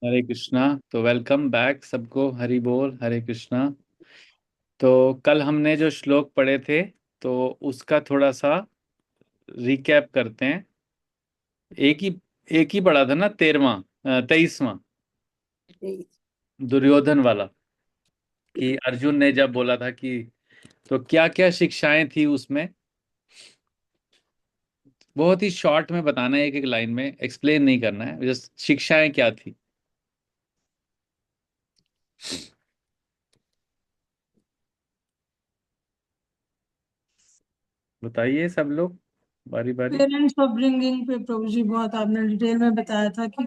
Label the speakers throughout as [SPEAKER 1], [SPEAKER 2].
[SPEAKER 1] हरे कृष्णा। तो welcome back सबको, हरि बोल, हरे कृष्णा। तो कल हमने जो श्लोक पढ़े थे, तो उसका थोड़ा सा रिकैप करते हैं। एक ही पढ़ा था ना, 23वां दुर्योधन वाला, कि अर्जुन ने जब बोला था कि तो क्या क्या शिक्षाएं थी उसमें। बहुत ही शॉर्ट में बताना है, एक एक लाइन में एक्सप्लेन नहीं करना है, जस्ट शिक्षाएं क्या थी। बताइए सब लोग, बारी बारी।
[SPEAKER 2] पेरेंट्स अपब्रिंगिंग पे प्रभु जी बहुत आपने डिटेल में बताया था कि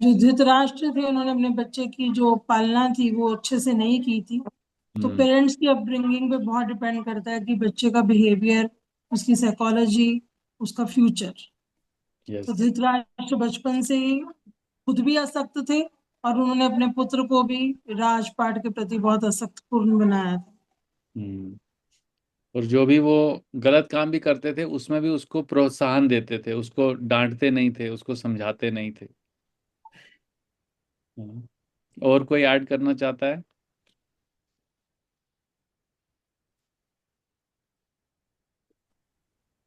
[SPEAKER 2] जो धृतराष्ट्र थे उन्होंने अपने बच्चे की जो पालना थी वो अच्छे से नहीं की थी। तो
[SPEAKER 1] हम्म।
[SPEAKER 2] पेरेंट्स की अपब्रिंगिंग पे बहुत डिपेंड करता है कि बच्चे का बिहेवियर, उसकी साइकोलॉजी, उसका फ्यूचर। तो
[SPEAKER 1] यस।
[SPEAKER 2] धृतराष्ट्र बचपन से ही खुद भी आसक्त थे और उन्होंने अपने पुत्र को भी राजपाट के प्रति बहुत आसक्त पूर्ण बनाया था।
[SPEAKER 1] हम्म। और जो भी वो गलत काम भी करते थे उसमें भी उसको प्रोत्साहन देते थे, उसको डांटते नहीं थे, उसको समझाते नहीं थे। हम्म। और कोई ऐड करना चाहता है?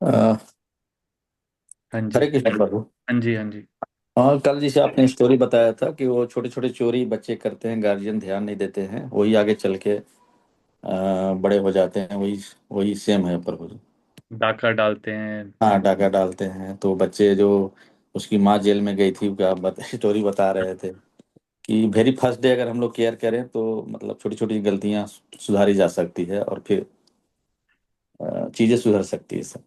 [SPEAKER 3] अ,
[SPEAKER 1] हाँ जी।
[SPEAKER 3] हरे कृष्ण प्रभु।
[SPEAKER 1] हाँ जी। हाँ जी।
[SPEAKER 3] हाँ, कल जैसे आपने स्टोरी बताया था कि वो छोटे छोटे चोरी बच्चे करते हैं, गार्जियन ध्यान नहीं देते हैं, वही आगे चल के बड़े हो जाते हैं। वही वही सेम है प्रभु जी।
[SPEAKER 1] डाका डालते हैं।
[SPEAKER 3] हाँ, डाका डालते हैं तो बच्चे जो उसकी माँ जेल में गई थी क्या स्टोरी बता रहे थे कि वेरी फर्स्ट डे अगर हम लोग केयर करें तो मतलब छोटी छोटी गलतियां सुधारी जा सकती है और फिर चीजें सुधर सकती है सब।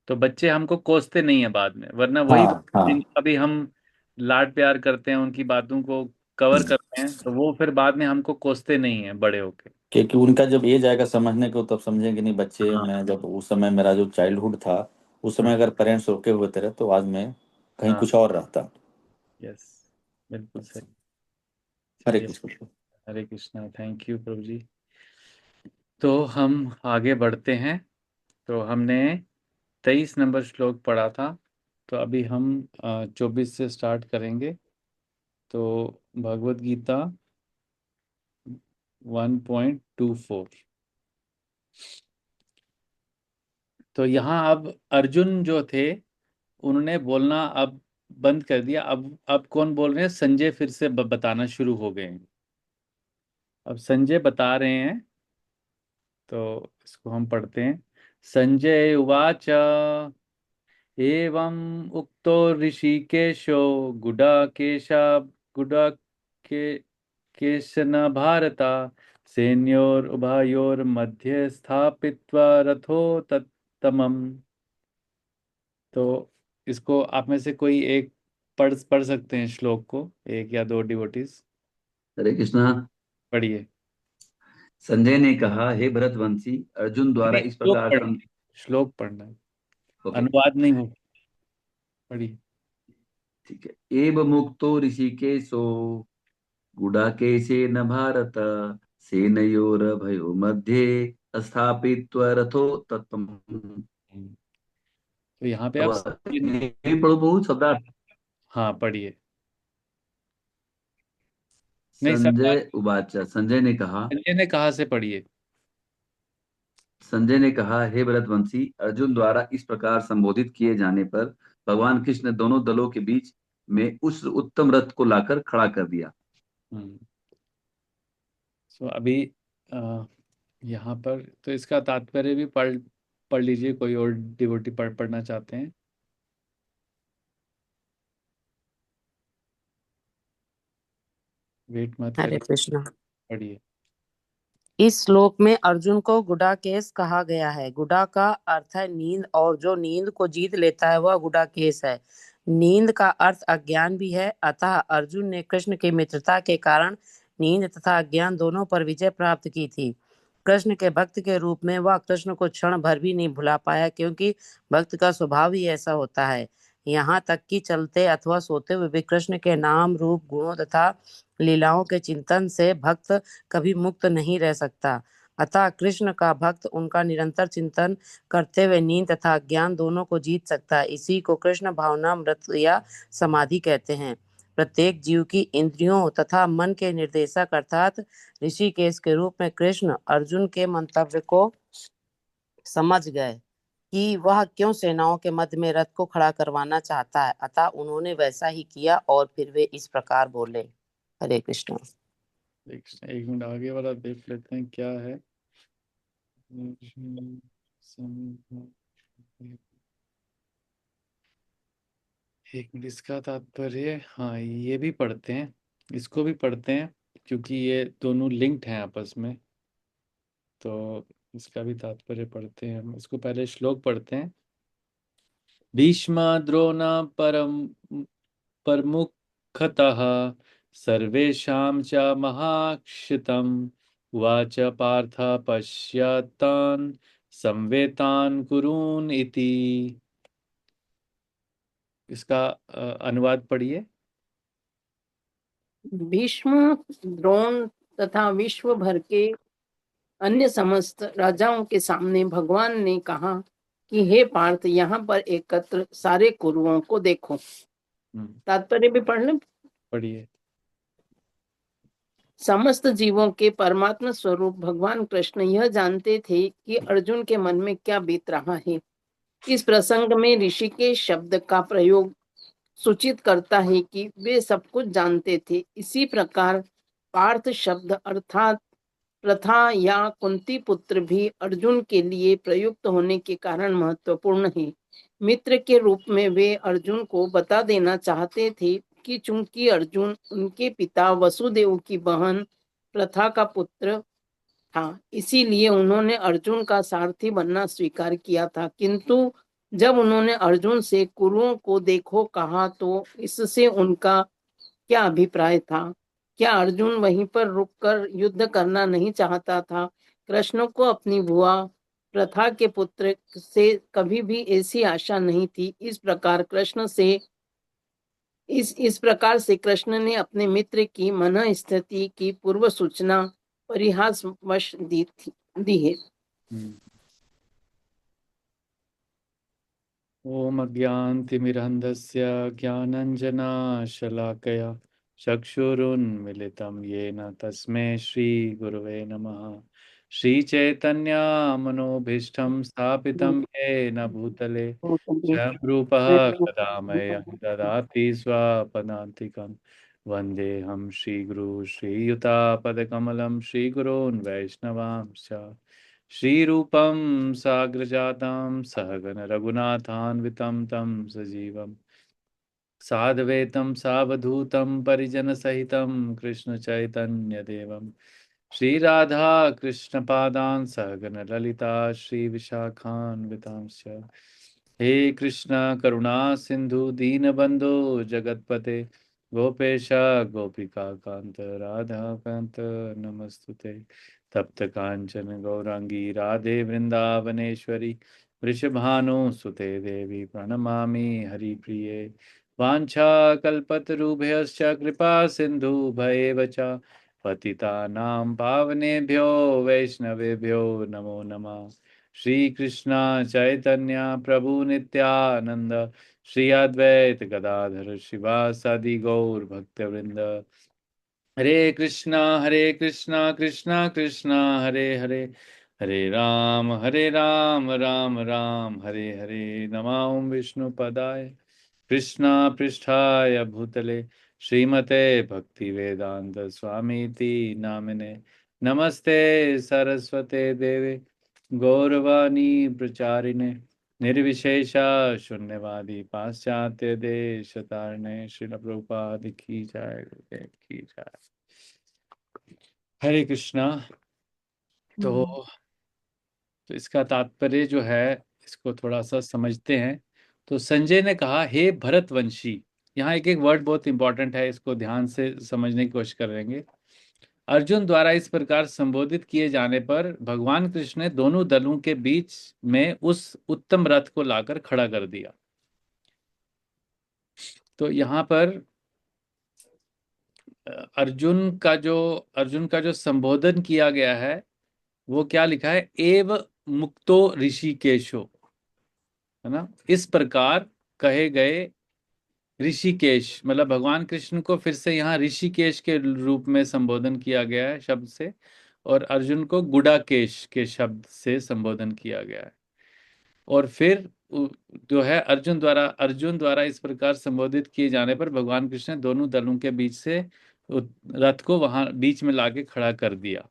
[SPEAKER 1] तो बच्चे हमको कोसते नहीं है बाद में, वरना वही
[SPEAKER 3] हाँ
[SPEAKER 1] बच्चे
[SPEAKER 3] हाँ।
[SPEAKER 1] जिनको अभी हम लाड प्यार करते हैं, उनकी बातों को कवर करते हैं, तो वो फिर बाद में हमको कोसते नहीं है बड़े होके।
[SPEAKER 3] क्योंकि उनका जब एज आएगा समझने को तब समझेंगे नहीं बच्चे।
[SPEAKER 1] हाँ।
[SPEAKER 3] मैं जब उस समय मेरा जो चाइल्डहुड था उस समय अगर पेरेंट्स रोके हुए थे तो आज मैं कहीं
[SPEAKER 1] हाँ।
[SPEAKER 3] कुछ और रहता।
[SPEAKER 1] यस, बिल्कुल सही।
[SPEAKER 3] हरे
[SPEAKER 1] चलिए।
[SPEAKER 3] कृष्ण।
[SPEAKER 1] हरे कृष्णा, थैंक यू प्रभु जी। तो हम आगे बढ़ते हैं। तो हमने 23 नंबर श्लोक पढ़ा था, तो अभी हम 24 से स्टार्ट करेंगे। तो भगवत गीता 1.24। तो यहाँ अब अर्जुन जो थे, उन्होंने बोलना अब बंद कर दिया। अब कौन बोल रहे हैं? संजय फिर से बताना शुरू हो गए हैं। अब संजय बता रहे हैं, तो इसको हम पढ़ते हैं। संजय उवाच एवं उक्तो ऋषिकेशो गुडाकेशा गुडाके केशन भारता सैन्योरुभयोर्मध्ये स्थापित्वा रथोत्तमम्। तो इसको आप में से कोई एक पढ़ पढ़ सकते हैं श्लोक को, एक या दो डिवोटीज
[SPEAKER 3] हरे कृष्णा।
[SPEAKER 1] पढ़िए।
[SPEAKER 3] संजय ने कहा, हे भरतवंशी, अर्जुन द्वारा
[SPEAKER 1] नहीं,
[SPEAKER 3] इस
[SPEAKER 1] श्लोक
[SPEAKER 3] प्रकार
[SPEAKER 1] पढ़ना, श्लोक पढ़ना है,
[SPEAKER 3] ओके,
[SPEAKER 1] अनुवाद नहीं हो। पढ़िए।
[SPEAKER 3] ठीक है। एव मुक्तो ऋषिकेशो गुडाकेशेन भारत सेनयोरभयो मध्ये स्थापित्वा रथो तत्तम।
[SPEAKER 1] हम्म। तो यहाँ पे
[SPEAKER 3] अब
[SPEAKER 1] आप
[SPEAKER 3] ये पढ़ो बहुत शब्दार्थ।
[SPEAKER 1] हाँ पढ़िए। नहीं सब बात,
[SPEAKER 3] संजय उवाच, संजय ने कहा,
[SPEAKER 1] संजय ने कहा से पढ़िए।
[SPEAKER 3] संजय ने कहा, हे भरतवंशी, अर्जुन द्वारा इस प्रकार संबोधित किए जाने पर भगवान कृष्ण ने दोनों दलों के बीच में उस उत्तम रथ को लाकर खड़ा कर दिया।
[SPEAKER 1] हम्म। सो अभी यहाँ पर तो इसका तात्पर्य भी पढ़ पढ़ लीजिए, कोई और डिवोटी पढ़ना चाहते हैं? वेट मत
[SPEAKER 4] हरे
[SPEAKER 1] करिए,
[SPEAKER 4] कृष्णा।
[SPEAKER 1] पढ़िए।
[SPEAKER 4] इस श्लोक में अर्जुन को गुडाकेश कहा गया है। गुडा का अर्थ है नींद, और जो नींद को जीत लेता है वह गुडाकेश है। नींद का अर्थ अज्ञान भी है। अतः अर्जुन ने कृष्ण की मित्रता के कारण नींद तथा अज्ञान दोनों पर विजय प्राप्त की थी। कृष्ण के भक्त के रूप में वह कृष्ण को क्षण भर भी नहीं भुला पाया, क्योंकि भक्त का स्वभाव ही ऐसा होता है। यहाँ तक कि चलते अथवा सोते हुए भी कृष्ण के नाम, रूप, गुणों तथा लीलाओं के चिंतन से भक्त कभी मुक्त नहीं रह सकता। अतः कृष्ण का भक्त उनका निरंतर चिंतन करते हुए नींद तथा अज्ञान दोनों को जीत सकता है। इसी को कृष्ण भावनामृत या समाधि कहते हैं। प्रत्येक जीव की इंद्रियों तथा मन के निर्देशक अर्थात ऋषिकेश के रूप में कृष्ण अर्जुन के मंतव्य को समझ गए कि वह क्यों सेनाओं के मध्य में रथ को खड़ा करवाना चाहता है, अतः उन्होंने वैसा ही किया और फिर वे इस प्रकार बोले। हरे कृष्ण।
[SPEAKER 1] एक मिनट आगे वाला देख लेते हैं क्या है। एक मिनट, इसका तात्पर्य, हाँ ये भी पढ़ते हैं, इसको भी पढ़ते हैं क्योंकि ये दोनों लिंक्ड हैं आपस में। तो इसका भी तात्पर्य पढ़ते हैं हम। इसको पहले श्लोक पढ़ते हैं। भीष्म द्रोण परम प्रमुखतः सर्वेषां च महाक्षितम् उवाच पार्थ पश्यतान् संवेतान् कुरून् इति। इसका अनुवाद पढ़िए।
[SPEAKER 5] भीष्म, द्रोण तथा विश्व भर के अन्य समस्त राजाओं के सामने भगवान ने कहा कि हे पार्थ, यहाँ पर एकत्र सारे कुरुओं को देखो। तात्पर्य भी पढ़ लें।
[SPEAKER 1] पढ़िए।
[SPEAKER 5] समस्त जीवों के परमात्मा स्वरूप भगवान कृष्ण यह जानते थे कि अर्जुन के मन में क्या बीत रहा है। इस प्रसंग में ऋषिकेश शब्द का प्रयोग सूचित करता है कि वे सब कुछ जानते थे। इसी प्रकार पार्थ शब्द अर्थात प्रथा या कुंती पुत्र भी अर्जुन के लिए प्रयुक्त होने के कारण महत्वपूर्ण है। मित्र के रूप में वे अर्जुन को बता देना चाहते थे कि चूंकि अर्जुन उनके पिता वसुदेव की बहन प्रथा का पुत्र था, इसीलिए उन्होंने अर्जुन का सारथी बनना स्वीकार किया था। किंतु जब उन्होंने अर्जुन से कुरुओं को देखो कहा तो इससे उनका क्या अभिप्राय था? क्या अर्जुन वहीं पर रुककर युद्ध करना नहीं चाहता था? कृष्ण को अपनी बुआ प्रथा के पुत्र से कभी भी ऐसी आशा नहीं थी। इस प्रकार से कृष्ण ने अपने मित्र की मन स्थिति की पूर्व सूचना परिहासवश दी है।
[SPEAKER 1] ओम अज्ञानतिमिरन्धस्य ज्ञानञ्जनशलाकया चक्षुरुन्मीलितं येन तस्मै श्रीगुरवे नमः। श्रीचैतन्यमनोभीष्टं स्थापितं येन भूतले स्वयं रूपः कदा मह्यं ददाति स्वपदान्तिकं। वन्देऽहं श्रीगुरुं श्रीयुतापदकमलं श्रीगुरून् वैष्णवांश्च श्रीरूपं साग्रजातं सहगण रघुनाथान्वितं तं सजीवं साद्वैतं सावधूतं परिजनसहितं कृष्णचैतन्यदेवं श्रीराधा कृष्णपादान् सहगण ललिता श्रीविशाखान्वितांश्च। हे कृष्ण करुणा सिंधु दीनबंधु जगतपते गोपेश गोपिका कांत राधा कांत नमस्तुते। तप्त कांचन गौरांगी राधे वृंदावनेश्वरी वृषभानुसुते देवी प्रणमामि हरिप्रिये। वाञ्छाकल्पतरुभ्यश्च कृपा सिन्धु भयेव च पतितानां पावनेभ्यो वैष्णवेभ्यो नमो नमः। श्री कृष्ण चैतन्य प्रभु नित्यानंद श्री अद्वैत गदाधर शिवासादि गौर भक्तवृंद। हरे कृष्णा कृष्णा कृष्णा हरे हरे, हरे राम राम राम हरे हरे। नमो विष्णुपदाय कृष्णा पृष्ठाय भूतले श्रीमते भक्ति वेदांत स्वामीति नामिने। नमस्ते सरस्वते देवे गौरवाणी प्रचारिणे निर्विशेषा शून्यवादी पाश्चात्य देश तारणे। श्रील प्रभुपाद की जय, गुरुदेव की जय। हरे कृष्णा। तो इसका तात्पर्य जो है इसको थोड़ा सा समझते हैं। तो संजय ने कहा, हे भरतवंशी। यहाँ एक एक वर्ड बहुत इंपॉर्टेंट है, इसको ध्यान से समझने की कोशिश करेंगे। अर्जुन द्वारा इस प्रकार संबोधित किए जाने पर भगवान कृष्ण ने दोनों दलों के बीच में उस उत्तम रथ को लाकर खड़ा कर दिया। तो यहाँ पर अर्जुन का जो संबोधन किया गया है वो क्या लिखा है, एव मुक्तो ऋषिकेशो, है ना। इस प्रकार कहे गए ऋषिकेश, मतलब भगवान कृष्ण को फिर से यहाँ ऋषिकेश के रूप में संबोधन किया गया है शब्द से, और अर्जुन को गुडाकेश के शब्द से संबोधन किया गया है। और फिर जो है अर्जुन द्वारा इस प्रकार संबोधित किए जाने पर भगवान कृष्ण ने दोनों दलों के बीच से रथ को वहां बीच में लाके खड़ा कर दिया।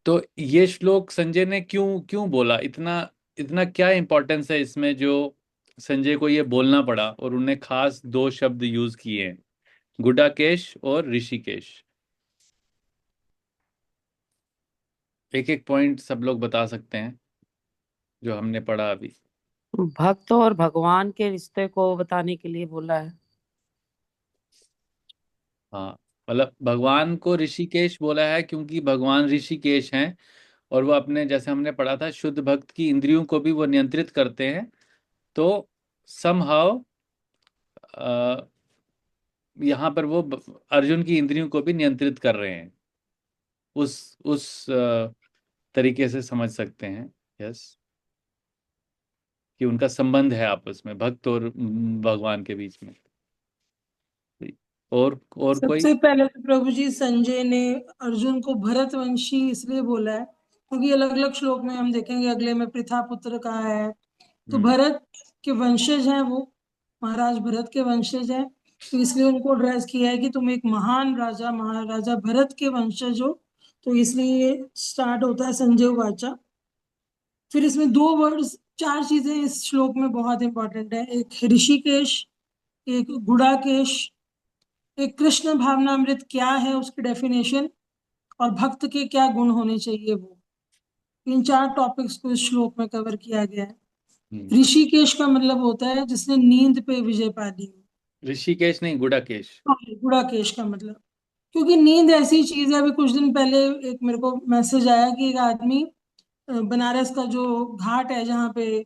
[SPEAKER 1] तो ये श्लोक संजय ने क्यों क्यों बोला, इतना इतना क्या इंपॉर्टेंस है इसमें जो संजय को ये बोलना पड़ा, और उन्हें खास दो शब्द यूज किए हैं, गुडाकेश और ऋषिकेश। एक एक पॉइंट सब लोग बता सकते हैं जो हमने पढ़ा अभी।
[SPEAKER 4] भक्त और भगवान के रिश्ते को बताने के लिए बोला है।
[SPEAKER 1] हाँ, मतलब भगवान को ऋषिकेश बोला है क्योंकि भगवान ऋषिकेश हैं, और वो अपने, जैसे हमने पढ़ा था, शुद्ध भक्त की इंद्रियों को भी वो नियंत्रित करते हैं। तो समहाउ यहाँ पर वो अर्जुन की इंद्रियों को भी नियंत्रित कर रहे हैं, उस तरीके से समझ सकते हैं। यस, कि उनका संबंध है आपस में, भक्त और भगवान के बीच में। और कोई?
[SPEAKER 2] सबसे पहले तो प्रभु जी संजय ने अर्जुन को भरतवंशी इसलिए बोला है क्योंकि अलग अलग श्लोक में हम देखेंगे, अगले में पृथा पुत्र कहा है, तो भरत के वंशज हैं वो, महाराज भरत के वंशज हैं, तो इसलिए उनको एड्रेस किया है कि तुम एक महान राजा महाराजा भरत के वंशज हो। तो इसलिए स्टार्ट होता है संजय वाचा। फिर इसमें दो वर्ड्स, चार चीजें इस श्लोक में बहुत इंपॉर्टेंट है, एक ऋषिकेश, एक गुड़ाकेश, एक कृष्ण भावनामृत क्या है उसकी डेफिनेशन, और भक्त के क्या गुण होने चाहिए वो। इन चार टॉपिक्स को इस श्लोक में कवर किया गया है। ऋषिकेश का मतलब होता है जिसने नींद पे विजय पा ली हो।
[SPEAKER 1] ऋषिकेश नहीं, गुडाकेश।
[SPEAKER 2] गुड़ाकेश का मतलब, क्योंकि नींद ऐसी चीज है, अभी कुछ दिन पहले एक मेरे को मैसेज आया कि एक आदमी बनारस का जो घाट है जहाँ पे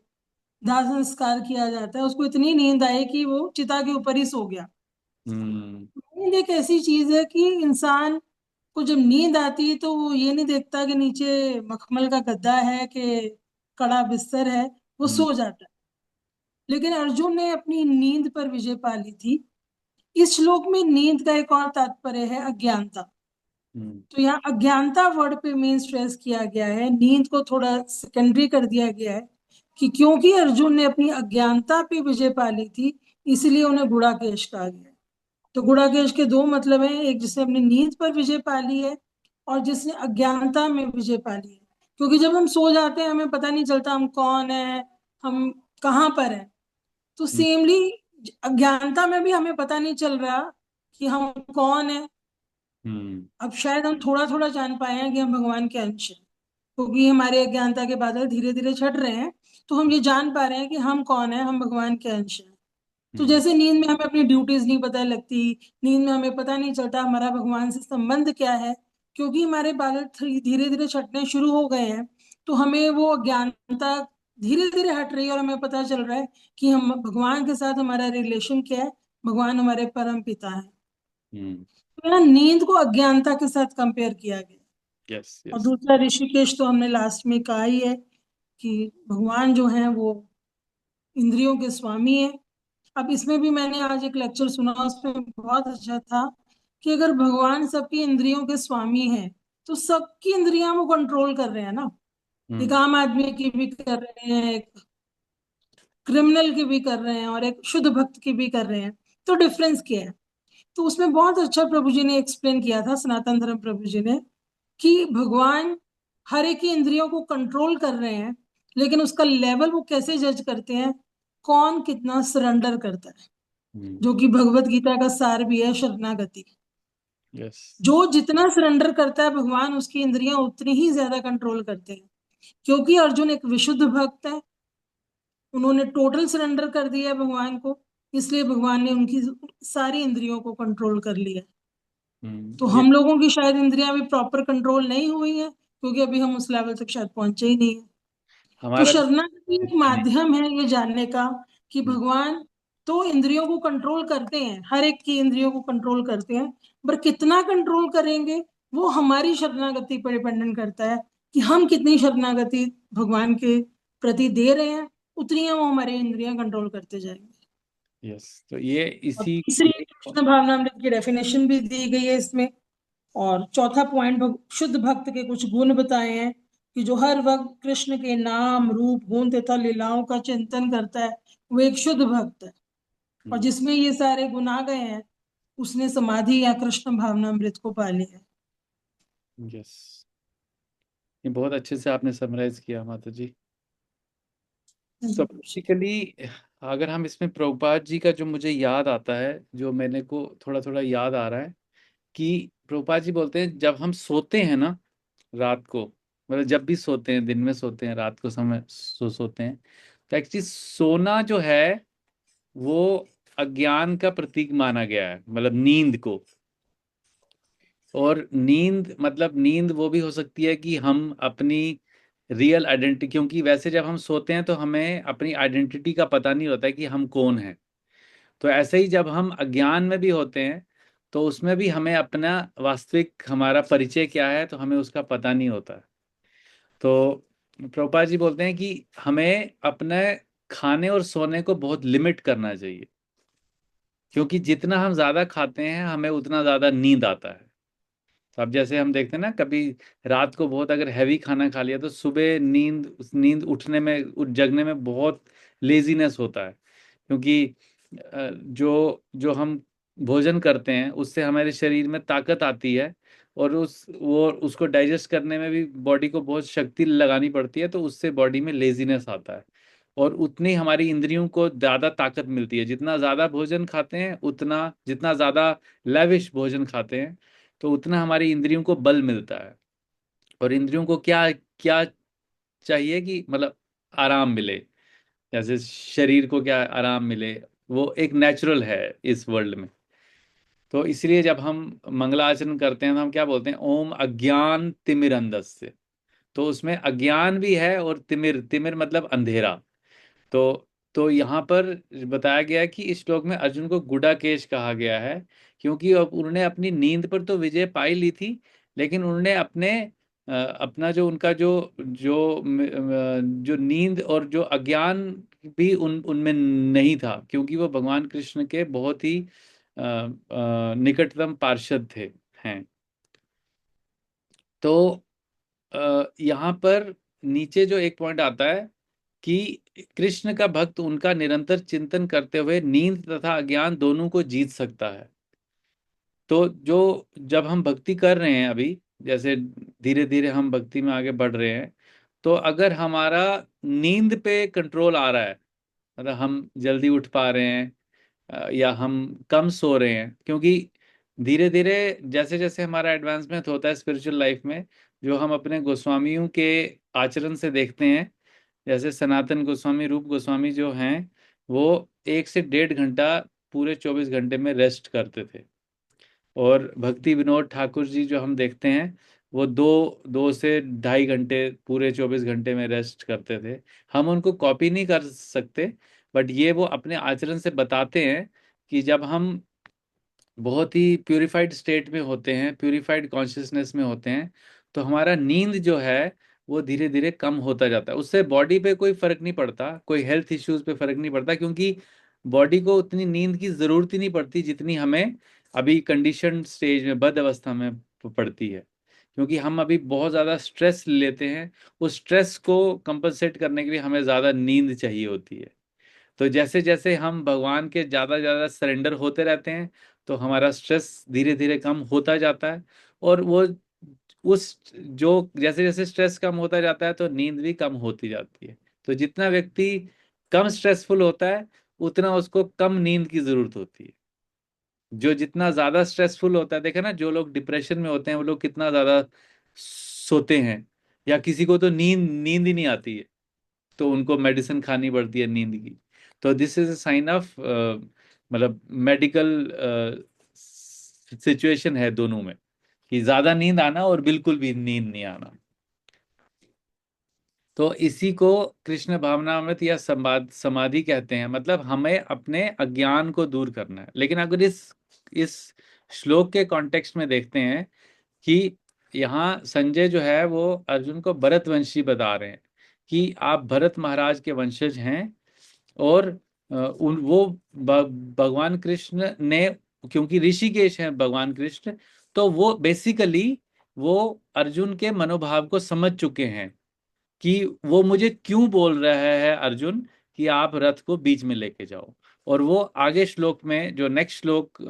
[SPEAKER 2] दाह संस्कार किया जाता है, उसको इतनी नींद आई कि वो चिता के ऊपर ही सो गया। नींद एक ऐसी चीज है कि इंसान को जब नींद आती है तो वो ये नहीं देखता कि नीचे मखमल का गद्दा है कि कड़ा बिस्तर है, वो सो जाता है। लेकिन अर्जुन ने अपनी नींद पर विजय पा ली थी। इस श्लोक में नींद का एक और तात्पर्य है अज्ञानता। तो यहाँ अज्ञानता वर्ड पे मेन स्ट्रेस किया गया है, नींद को थोड़ा सेकेंडरी कर दिया गया है कि क्योंकि अर्जुन ने अपनी अज्ञानता पे विजय पा ली थी इसलिए उन्हें गुड़ाकेश कहा गया। तो गुड़ाकेश के दो मतलब हैं, एक जिसने अपनी नींद पर विजय पा ली है और जिसने अज्ञानता में विजय पा ली है। क्योंकि जब हम सो जाते हैं हमें पता नहीं चलता हम कौन है, हम कहाँ पर है। तो सेमली अज्ञानता में भी हमें पता नहीं चल रहा कि हम कौन है। अब शायद हम थोड़ा थोड़ा जान पाए हैं कि हम भगवान के अंश हैं, क्योंकि हमारे अज्ञानता के बादल धीरे धीरे छट रहे हैं, तो हम ये जान पा रहे हैं कि हम कौन है, हम भगवान के अंश हैं। तो जैसे नींद में हमें अपनी ड्यूटीज नहीं पता लगती, नींद में हमें पता नहीं चलता हमारा भगवान से संबंध क्या है, क्योंकि हमारे बादल धीरे धीरे छटने शुरू हो गए हैं, तो हमें वो अज्ञानता धीरे धीरे हट रही है और हमें पता चल रहा है कि हम भगवान के साथ हमारा रिलेशन क्या है, भगवान हमारे परम पिता है। तो यहाँ नींद को अज्ञानता के साथ कंपेयर किया गया।
[SPEAKER 1] यस,
[SPEAKER 2] और
[SPEAKER 1] यस।
[SPEAKER 2] दूसरा ऋषिकेश तो हमने लास्ट में कहा ही है कि भगवान जो है वो इंद्रियों के स्वामी है। अब इसमें भी मैंने आज एक लेक्चर सुना, उसमें बहुत अच्छा था कि अगर भगवान सबकी इंद्रियों के स्वामी है तो सबकी इंद्रियां वो कंट्रोल कर रहे हैं ना। एक आम आदमी की भी कर रहे हैं, एक क्रिमिनल की भी कर रहे हैं और एक शुद्ध भक्त की भी कर रहे हैं। तो डिफरेंस क्या है? तो उसमें बहुत अच्छा प्रभु जी ने एक्सप्लेन किया था, सनातन धर्म प्रभु जी ने, कि भगवान हर एक की इंद्रियों को कंट्रोल कर रहे हैं, लेकिन उसका लेवल वो कैसे जज करते हैं, कौन कितना सरेंडर करता है, जो कि भगवत गीता का सार भी है, शरणागति।
[SPEAKER 1] यस।
[SPEAKER 2] जो जितना सरेंडर करता है भगवान उसकी इंद्रियां उतनी ही ज्यादा कंट्रोल करते हैं। क्योंकि अर्जुन एक विशुद्ध भक्त है, उन्होंने टोटल सरेंडर कर दिया है भगवान को, इसलिए भगवान ने उनकी सारी इंद्रियों को कंट्रोल कर लिया। तो हम लोगों की शायद इंद्रियां भी प्रॉपर कंट्रोल नहीं हुई है, क्योंकि अभी हम उस लेवल तक शायद पहुंचे ही नहीं है। तो
[SPEAKER 1] हमारा
[SPEAKER 2] शरणागति एक माध्यम है ये जानने का कि भगवान तो इंद्रियों को कंट्रोल करते हैं, हर एक की इंद्रियों को कंट्रोल करते हैं, पर कितना कंट्रोल करेंगे वो हमारी शरणागति पर डिपेंडेंट करता है कि हम कितनी शरणागति भगवान के प्रति दे रहे हैं, उतनी हम हमारी इंद्रियां कंट्रोल करते जाएंगे।
[SPEAKER 1] यस, तो ये
[SPEAKER 2] और
[SPEAKER 1] इसी
[SPEAKER 2] तीसरी कृष्ण भावनामृत की डेफिनेशन भी दी गई है इसमें। और चौथा पॉइंट, शुद्ध भक्त के कुछ गुण बताए हैं कि जो हर वक्त कृष्ण के नाम, रूप, गुण तथा लीलाओं का चिंतन करता है वो एक शुद्ध भक्त है। और जिसमें ये सारे गुण आ गए हैं उसने समाधि या कृष्ण भावनामृत को पा लिया है।
[SPEAKER 1] यस, ये बहुत अच्छे से आपने समराइज किया माता जी। तो बेसिकली अगर हम इसमें प्रभुपाद जी का जो मुझे याद आता है, जो मैंने को थोड़ा थोड़ा याद आ रहा है कि प्रभुपाद जी बोलते हैं जब हम सोते हैं ना रात को, मतलब जब भी सोते हैं, दिन में सोते हैं, रात को समय सोते हैं, तो एक्चुअली सोना जो है वो अज्ञान का प्रतीक माना गया है, मतलब नींद को। और नींद मतलब नींद वो भी हो सकती है कि हम अपनी रियल आइडेंटिटी, क्योंकि वैसे जब हम सोते हैं तो हमें अपनी आइडेंटिटी का पता नहीं होता है कि हम कौन हैं। तो ऐसे ही जब हम अज्ञान में भी होते हैं तो उसमें भी हमें अपना वास्तविक हमारा परिचय क्या है तो हमें उसका पता नहीं होता है। तो प्रभुपाद जी बोलते हैं कि हमें अपने खाने और सोने को बहुत लिमिट करना चाहिए, क्योंकि जितना हम ज़्यादा खाते हैं हमें उतना ज़्यादा नींद आता है। तो अब जैसे हम देखते हैं ना, कभी रात को बहुत अगर हैवी खाना खा लिया तो सुबह नींद उठने में जगने में बहुत लेजीनेस होता है, क्योंकि जो जो हम भोजन करते हैं उससे हमारे शरीर में ताकत आती है, और उसको डाइजेस्ट करने में भी बॉडी को बहुत शक्ति लगानी पड़ती है, तो उससे बॉडी में लेजीनेस आता है। और उतनी हमारी इंद्रियों को ज़्यादा ताकत मिलती है, जितना ज़्यादा भोजन खाते हैं उतना, जितना ज़्यादा लेविश भोजन खाते हैं तो उतना हमारी इंद्रियों को बल मिलता है। और इंद्रियों को क्या क्या चाहिए कि मतलब आराम मिले, जैसे शरीर को क्या आराम मिले, वो एक नेचुरल है इस वर्ल्ड में। तो इसलिए जब हम मंगलाचरण करते हैं तो हम क्या बोलते हैं, ओम अज्ञान तिमिरंधस्य। तो उसमें अज्ञान भी है और तिमिर, तिमिर मतलब अंधेरा। तो यहाँ पर बताया गया है कि इस श्लोक में अर्जुन को गुडाकेश कहा गया है, क्योंकि अब उन्होंने अपनी नींद पर तो विजय पाई ली थी, लेकिन उन्होंने अपना जो उनका जो जो जो नींद और जो अज्ञान भी उनमें नहीं था, क्योंकि वो भगवान कृष्ण के बहुत ही निकटतम पार्षद थे हैं। तो यहाँ पर नीचे जो एक पॉइंट आता है कि कृष्ण का भक्त उनका निरंतर चिंतन करते हुए नींद तथा अज्ञान दोनों को जीत सकता है। तो जो जब हम भक्ति कर रहे हैं अभी, जैसे धीरे धीरे हम भक्ति में आगे बढ़ रहे हैं, तो अगर हमारा नींद पे कंट्रोल आ रहा है, मतलब हम जल्दी उठ पा रहे हैं या हम कम सो रहे हैं, क्योंकि धीरे धीरे जैसे जैसे हमारा एडवांसमेंट होता है स्पिरिचुअल लाइफ में, जो हम अपने गोस्वामियों के आचरण से देखते हैं, जैसे सनातन गोस्वामी, रूप गोस्वामी जो हैं, वो 1 से 1.5 घंटा पूरे 24 घंटे में रेस्ट करते थे। और भक्ति विनोद ठाकुर जी जो हम देखते हैं, वो 2 से 2.5 घंटे पूरे 24 घंटे में रेस्ट करते थे। हम उनको कॉपी नहीं कर सकते, बट ये वो अपने आचरण से बताते हैं कि जब हम बहुत ही प्यूरिफाइड स्टेट में होते हैं, प्यूरिफाइड कॉन्शियसनेस में होते हैं, तो हमारा नींद जो है वो धीरे धीरे कम होता जाता है। उससे बॉडी पे कोई फर्क नहीं पड़ता, कोई हेल्थ इश्यूज पे फर्क नहीं पड़ता, क्योंकि बॉडी को उतनी नींद की जरूरत ही नहीं पड़ती जितनी हमें अभी कंडीशन स्टेज में, बद अवस्था में पड़ती है। क्योंकि हम अभी बहुत ज़्यादा स्ट्रेस लेते हैं, उस स्ट्रेस को कंपनसेट करने के लिए हमें ज़्यादा नींद चाहिए होती है। तो जैसे जैसे हम भगवान के ज़्यादा ज़्यादा सरेंडर होते रहते हैं, तो हमारा स्ट्रेस धीरे धीरे कम होता जाता है। और वो उस जो जैसे जैसे स्ट्रेस कम होता जाता है तो नींद भी कम होती जाती है। तो जितना व्यक्ति कम स्ट्रेसफुल होता है उतना उसको कम नींद की जरूरत होती है। जो जितना ज्यादा स्ट्रेसफुल होता है, देखा ना, जो लोग डिप्रेशन में होते हैं वो लोग कितना ज्यादा सोते हैं, या किसी को तो नींद नींद ही नहीं आती है, तो उनको मेडिसिन खानी पड़ती है नींद की। तो this is a sign of, मतलब मेडिकल सिचुएशन है दोनों में, कि ज्यादा नींद आना और बिल्कुल भी नींद नहीं आना। तो इसी को कृष्ण भावनामृत या समाधि कहते हैं, मतलब हमें अपने अज्ञान को दूर करना है। लेकिन अगर इस श्लोक के कॉन्टेक्स्ट में देखते हैं कि यहाँ संजय जो है वो अर्जुन को भरत वंशी बता रहे हैं कि आप भरत महाराज के वंशज हैं, और वो भगवान कृष्ण ने, क्योंकि ऋषिकेश है भगवान कृष्ण, तो वो बेसिकली वो अर्जुन के मनोभाव को समझ चुके हैं कि वो मुझे क्यों बोल रहा है अर्जुन कि आप रथ को बीच में लेके जाओ। और वो आगे श्लोक में जो नेक्स्ट श्लोक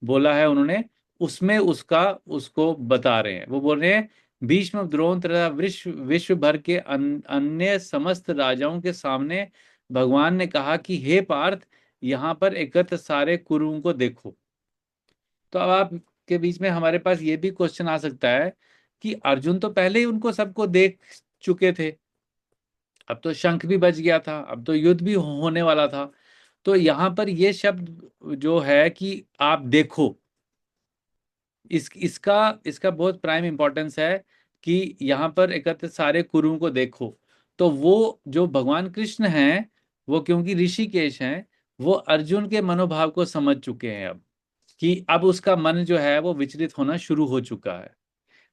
[SPEAKER 1] बोला है उन्होंने, उसमें उसका उसको बता रहे हैं। वो बोल रहे हैं भीष्म, द्रोण तथा विश्व विश्व भर के अन्य समस्त राजाओं के सामने भगवान ने कहा कि हे पार्थ, यहाँ पर एकत्र सारे कुरुओं को देखो। तो अब आपके बीच में हमारे पास ये भी क्वेश्चन आ सकता है कि अर्जुन तो पहले ही उनको सबको देख चुके थे, अब तो शंख भी बज गया था, अब तो युद्ध भी होने वाला था। तो यहाँ पर ये शब्द जो है कि आप देखो, इसका इसका बहुत प्राइम इंपॉर्टेंस है कि यहाँ पर एकत्र सारे कुरुओं को देखो। तो वो जो भगवान कृष्ण हैं, वो क्योंकि ऋषिकेश हैं, वो अर्जुन के मनोभाव को समझ चुके हैं अब, कि अब उसका मन जो है वो विचलित होना शुरू हो चुका है।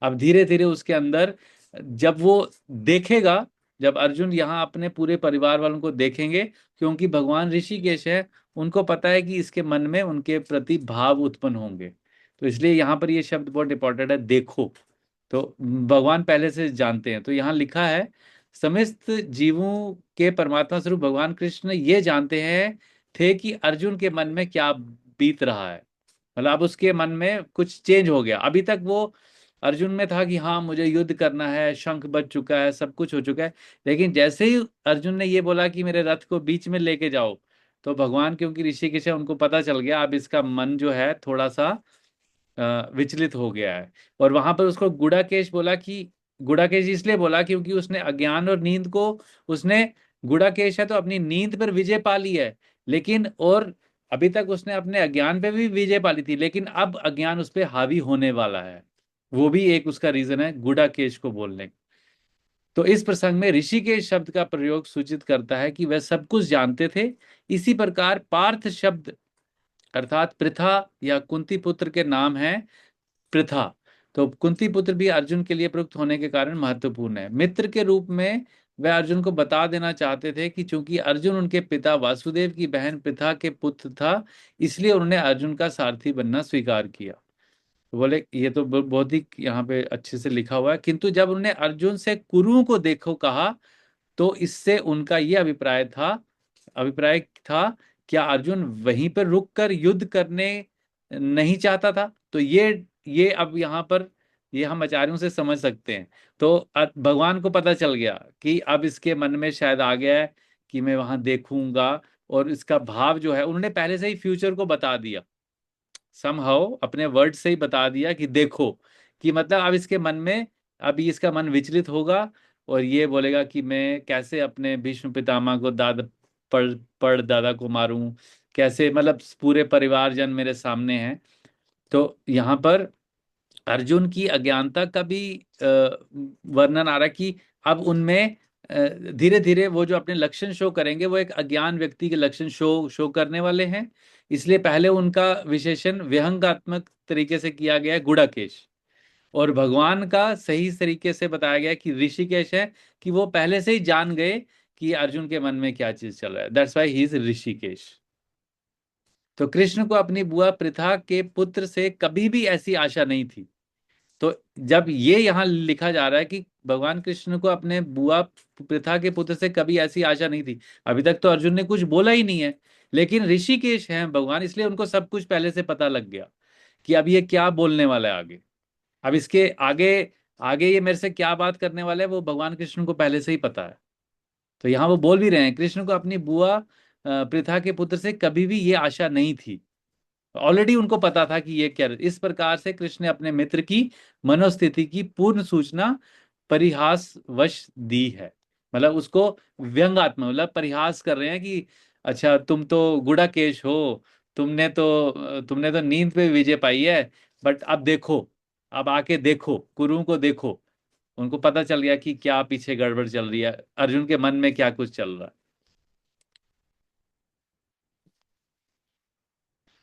[SPEAKER 1] अब धीरे धीरे उसके अंदर, जब वो देखेगा, जब अर्जुन यहाँ अपने पूरे परिवार वालों को देखेंगे, क्योंकि भगवान ऋषिकेश है, उनको पता है कि इसके मन में उनके प्रति भाव उत्पन्न होंगे। तो इसलिए यहाँ पर ये शब्द बहुत इंपॉर्टेंट है, देखो। तो भगवान पहले से जानते हैं। तो यहाँ लिखा है समस्त जीवों के परमात्मा स्वरूप भगवान कृष्ण ये जानते हैं थे कि अर्जुन के मन में क्या बीत रहा है। मतलब अब उसके मन में कुछ चेंज हो गया। अभी तक वो अर्जुन में था कि हाँ मुझे युद्ध करना है, शंख बज चुका है, सब कुछ हो चुका है। लेकिन जैसे ही अर्जुन ने ये बोला कि मेरे रथ को बीच में लेके जाओ, तो भगवान क्योंकि ऋषिकेश है, उनको पता चल गया अब इसका मन जो है थोड़ा सा विचलित हो गया है। और वहां पर उसको गुड़ाकेश बोला, कि गुड़ाकेश इसलिए बोला क्योंकि उसने अज्ञान और नींद को, उसने, गुड़ाकेश है तो अपनी नींद पर विजय पा ली है, लेकिन और अभी तक उसने अपने अज्ञान पे भी विजय पा ली थी, लेकिन अब अज्ञान उस पर हावी होने वाला है। वो भी एक उसका रीजन है गुड़ाकेश को बोलने का। तो इस प्रसंग में ऋषिकेश शब्द का प्रयोग सूचित करता है कि वह सब कुछ जानते थे। इसी प्रकार पार्थ शब्द अर्थात पृथा या कुंती पुत्र के नाम है पृथा। तो कुंती पुत्र भी अर्जुन के लिए प्रयुक्त होने के कारण महत्वपूर्ण है। मित्र के रूप में वह अर्जुन को बता देना चाहते थे कि चूंकि अर्जुन उनके पिता वासुदेव की बहन पृथा के पुत्र था, इसलिए उन्होंने अर्जुन का सारथी बनना स्वीकार किया। तो बोले ये तो बहुत ही यहाँ पे अच्छे से लिखा हुआ है। किंतु जब उन्होंने अर्जुन से कुरुओं को देखो कहा, तो इससे उनका ये अभिप्राय था क्या अर्जुन वहीं पर रुककर युद्ध करने नहीं चाहता था। तो ये अब यहाँ पर ये हम आचार्यों से समझ सकते हैं। तो भगवान को पता चल गया कि अब इसके मन में शायद आ गया है कि मैं वहां देखूंगा। और इसका भाव जो है उन्होंने पहले से ही फ्यूचर को बता दिया, समहाउ अपने वर्ड से ही बता दिया कि देखो, कि मतलब अब इसके मन में, अभी इसका मन विचलित होगा और ये बोलेगा कि मैं कैसे अपने भीष्म पितामह को दादा पड़ दादा को मारूं, कैसे, मतलब पूरे परिवारजन मेरे सामने हैं। तो यहाँ पर अर्जुन की अज्ञानता का भी वर्णन आ रहा है कि अब उनमें धीरे धीरे वो जो अपने लक्षण शो करेंगे वो एक अज्ञान व्यक्ति के लक्षण शो शो करने वाले हैं। इसलिए पहले उनका विशेषण व्यंग्यात्मक तरीके से किया गया है गुड़ाकेश, और भगवान का सही तरीके से बताया गया है कि ऋषिकेश है, कि वो पहले से ही जान गए कि अर्जुन के मन में क्या चीज चल रहा है। That's why he is Rishikesh. तो कृष्ण को अपनी बुआ पृथा के पुत्र से कभी भी ऐसी आशा नहीं थी। तो जब ये यहाँ लिखा जा रहा है कि भगवान कृष्ण को अपने बुआ पृथा के पुत्र से कभी ऐसी आशा नहीं थी, अभी तक तो अर्जुन ने कुछ बोला ही नहीं है, लेकिन ऋषिकेश हैं भगवान, इसलिए उनको सब कुछ पहले से पता लग गया कि अब ये क्या बोलने वाला है आगे। अब इसके आगे आगे ये मेरे से क्या बात करने वाला है, वो भगवान कृष्ण को पहले से ही पता है। तो यहाँ वो बोल भी रहे हैं कृष्ण को अपनी बुआ पृथा के पुत्र से कभी भी ये आशा नहीं थी। ऑलरेडी उनको पता था कि ये क्या। इस प्रकार से कृष्ण ने अपने मित्र की मनोस्थिति की पूर्ण सूचना परिहास वश दी है। मतलब उसको व्यंग्यात्मक, मतलब परिहास कर रहे हैं कि अच्छा तुम तो गुड़ाकेश हो, तुमने तो नींद पे विजय पाई है, बट अब देखो, अब आके देखो, कुरुओं को देखो। उनको पता चल गया कि क्या पीछे गड़बड़ चल रही है, अर्जुन के मन में क्या कुछ चल रहा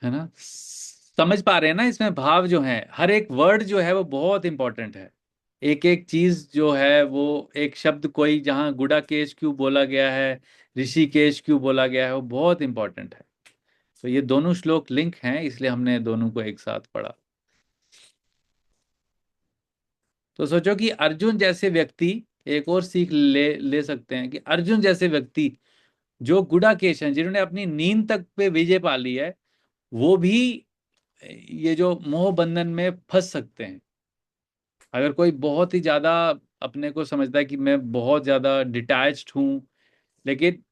[SPEAKER 1] है ना। समझ पा रहे हैं ना, इसमें भाव जो है, हर एक वर्ड जो है वो बहुत इंपॉर्टेंट है। एक एक चीज जो है वो, एक शब्द कोई जहाँ गुडाकेश क्यों बोला गया है, ऋषिकेश क्यों बोला गया है, वो बहुत इंपॉर्टेंट है। तो ये दोनों श्लोक लिंक हैं, इसलिए हमने दोनों को एक साथ पढ़ा। तो सोचो कि अर्जुन जैसे व्यक्ति, एक और सीख ले ले सकते हैं कि अर्जुन जैसे व्यक्ति जो गुडाकेश हैं, जिन्होंने अपनी नींद तक पे विजय पा ली है, वो भी ये जो मोह बंधन में फंस सकते हैं। अगर कोई बहुत ही ज्यादा अपने को समझता है कि मैं बहुत ज्यादा डिटैच्ड हूं, लेकिन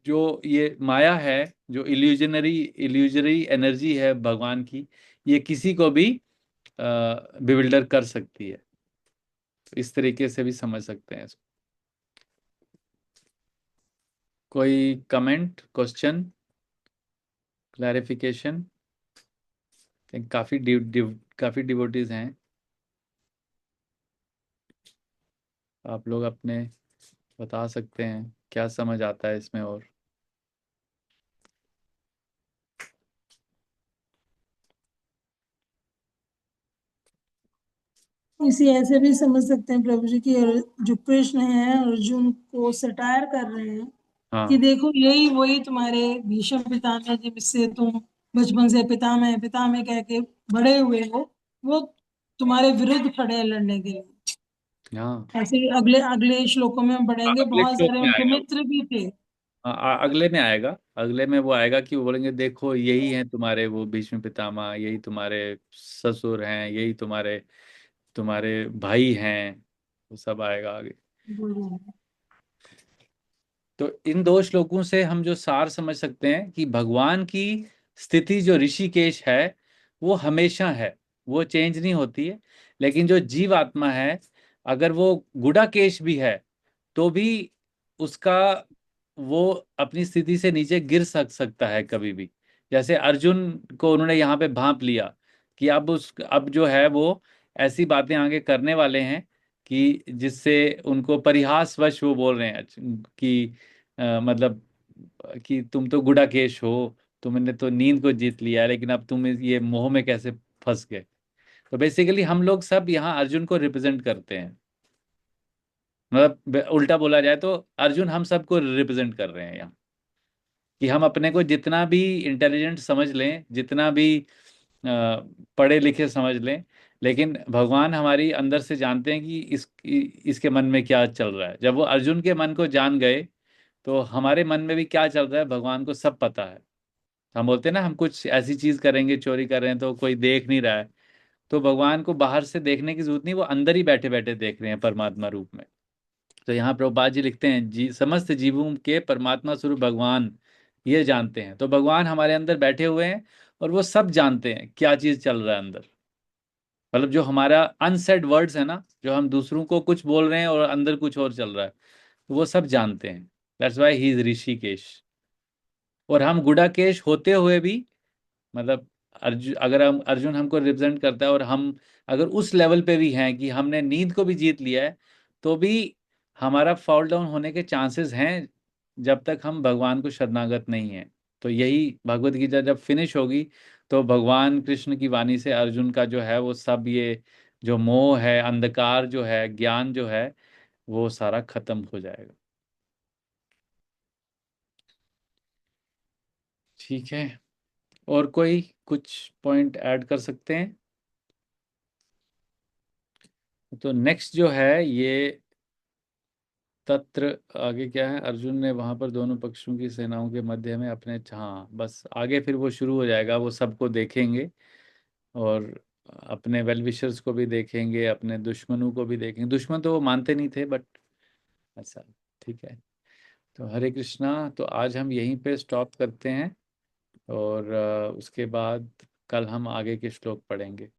[SPEAKER 1] जो ये माया है, जो इल्यूजनरी एनर्जी है भगवान की, ये किसी को भी बिविल्डर कर सकती है। तो इस तरीके से भी समझ सकते हैं इसको। कोई कमेंट, क्वेश्चन, क्लैरिफिकेशन? काफी डिवोटीज हैं, आप लोग अपने बता सकते हैं क्या समझ आता है इसमें। और
[SPEAKER 2] इसी ऐसे भी समझ सकते हैं प्रभु जी की, जो कृष्ण है अर्जुन को सटायर कर रहे हैं कि
[SPEAKER 1] हाँ,
[SPEAKER 2] देखो यही वही तुम्हारे भीष्म पितामह जिससे तुम बचपन से पितामह पितामह कह के बड़े हुए हो, वो तुम्हारे विरुद्ध खड़े हैं लड़ने के लिए।
[SPEAKER 1] हाँ,
[SPEAKER 2] ऐसे ही अगले अगले श्लोकों में हम पढ़ेंगे,
[SPEAKER 1] अगले
[SPEAKER 2] बहुत
[SPEAKER 1] श्लोक
[SPEAKER 2] सारे
[SPEAKER 1] में
[SPEAKER 2] उनके
[SPEAKER 1] आएगा।
[SPEAKER 2] मित्र भी थे।
[SPEAKER 1] अगले में आएगा, अगले में वो आएगा कि वो बोलेंगे देखो यही हैं तुम्हारे वो भीष्म पितामह, यही तुम्हारे ससुर हैं, यही तुम्हारे तुम्हारे भाई हैं। वो सब आएगा आगे। तो इन दो श्लोकों से हम जो सार समझ सकते हैं कि भगवान की स्थिति जो ऋषिकेश है वो हमेशा है, वो चेंज नहीं होती है। लेकिन जो जीव आत्मा है, अगर वो गुडाकेश भी है तो भी उसका, वो अपनी स्थिति से नीचे गिर सकता है कभी भी। जैसे अर्जुन को उन्होंने यहाँ पे भांप लिया कि अब जो है वो ऐसी बातें आगे करने वाले हैं कि जिससे उनको परिहासवश वो बोल रहे हैं कि मतलब कि तुम तो गुडाकेश हो, तुमने तो नींद को जीत लिया है, लेकिन अब तुम ये मोह में कैसे फंस गए। तो बेसिकली हम लोग सब यहाँ अर्जुन को रिप्रेजेंट करते हैं। मतलब उल्टा बोला जाए तो अर्जुन हम सबको रिप्रेजेंट कर रहे हैं यहाँ, कि हम अपने को जितना भी इंटेलिजेंट समझ लें, जितना भी पढ़े लिखे समझ लें, लेकिन भगवान हमारी अंदर से जानते हैं कि इसके मन में क्या चल रहा है। जब वो अर्जुन के मन को जान गए तो हमारे मन में भी क्या चल रहा है भगवान को सब पता है। हम बोलते हैं ना, हम कुछ ऐसी चीज करेंगे, चोरी कर रहे हैं तो कोई देख नहीं रहा है, तो भगवान को बाहर से देखने की जरूरत नहीं, वो अंदर ही बैठे बैठे देख रहे हैं परमात्मा रूप में। तो यहाँ प्रभुपाद जी लिखते हैं समस्त जीवों के परमात्मा स्वरूप भगवान ये जानते हैं। तो भगवान हमारे अंदर बैठे हुए हैं और वो सब जानते हैं क्या चीज चल रहा है अंदर। मतलब जो हमारा अनसेड वर्ड्स है ना, जो हम दूसरों को कुछ बोल रहे हैं और अंदर कुछ और चल रहा है, तो वो सब जानते हैं। That's why he is Rishikesh. और हम गुडाकेश होते हुए भी, मतलब अर्जुन हमको रिप्रेजेंट करता है और हम अगर उस लेवल पे भी हैं कि हमने नींद को भी जीत लिया है, तो भी हमारा फॉल डाउन होने के चांसेस हैं जब तक हम भगवान को शरणागत नहीं हैं। तो यही भगवत गीता जब फिनिश होगी तो भगवान कृष्ण की वाणी से अर्जुन का जो है वो सब, ये जो मोह है, अंधकार जो है, ज्ञान जो है, वो सारा खत्म हो जाएगा। ठीक है, और कोई कुछ पॉइंट ऐड कर सकते हैं? तो नेक्स्ट जो है ये तत्र, आगे क्या है, अर्जुन ने वहां पर दोनों पक्षों की सेनाओं के मध्य में अपने, हाँ बस आगे फिर वो शुरू हो जाएगा, वो सबको देखेंगे और अपने वेल विशर्स को भी देखेंगे, अपने दुश्मनों को भी देखेंगे। दुश्मन तो वो मानते नहीं थे बट ऐसा। ठीक है, तो हरे कृष्णा। तो आज हम यहीं पे स्टॉप करते हैं और उसके बाद कल हम आगे के श्लोक पढ़ेंगे।